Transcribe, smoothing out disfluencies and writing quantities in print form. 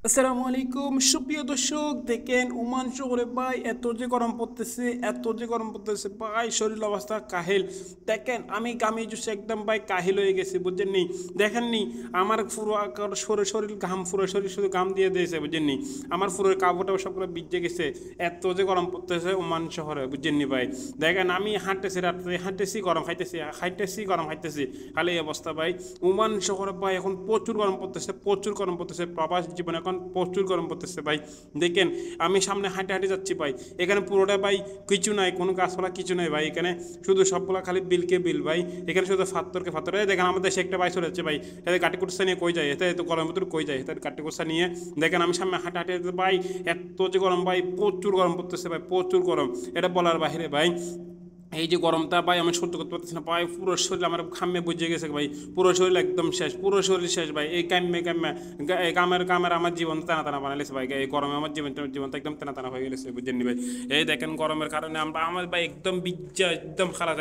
আসসালামু আলাইকুম সুপ্রিয় দর্শক, দেখেন ওমান শহরে ভাই এত যে গরম পড়তেছে ভাই, শরীর অবস্থা কাহিল। দেখেন আমি গামি জুসে একদম ভাই কাহিল হয়ে গেছি, বুঝছেন নি? দেখেন নি আমার পুরো শরীর ঘাম, পুরো শরীর শুধু ঘাম দিয়ে দিয়েছে, বুঝছেন নি? আমার পুরো কাপড় টাপড় সবগুলো ভিজে গেছে। এত যে গরম পড়তেছে ওমান শহরে, বুঝছেন নি ভাই? দেখেন আমি হাঁটতেছি, রাত্রে হাঁটতেছি, গরম খাইতেছি গরম খাইতেছি, খালি এই অবস্থা ভাই। ওমান শহরে ভাই এখন প্রচুর গরম পড়তেছে, প্রবাস জীবনে এখন প্রচুর গরম পড়তেছে ভাই। দেখেন আমি সামনে হাঁটে হাঁটে যাচ্ছি ভাই, এখানে পুরোটা ভাই কিছু নাই, কোনো গাছপালা কিছু নাই ভাই, এখানে শুধু সবগুলা খালি বিলকে বিল ভাই। এখানে শুধু ফাত্তরকে ফাত্তর। দেখেন আমাদের দেশে একটা ভাই চলে যাচ্ছে ভাই, এতে কাটি কুটসা নিয়ে কই যায়, এতে তো গরমের ভিতরে কই যায়, এতে কাটি কুটসা নিয়ে। দেখেন আমি সামনে হাঁটে হাঁটে ভাই, এত যে গরম ভাই, প্রচুর গরম পড়তেছে ভাই, প্রচুর গরম, এটা বলার বাহিরে ভাই। এই যে গরমটা ভাই আমি সহ্য করতে পারতেছি না ভাই, পুরো শরীর আমার ঘামে বুঝে গেছে ভাই, পুরো শরীর একদম শেষ, পুরো শরীর শেষ ভাই। এই কামে এই কামের আমার জীবন টানা টানা বানাইছে ভাই, এই গরমে আমার জীবনটা একদম টানা টানা হয়ে গেছে, বুঝছেন ভাই? এই দেখেন গরমের কারণে আমার ভাই একদম বিজ্জা, একদম খারাপ।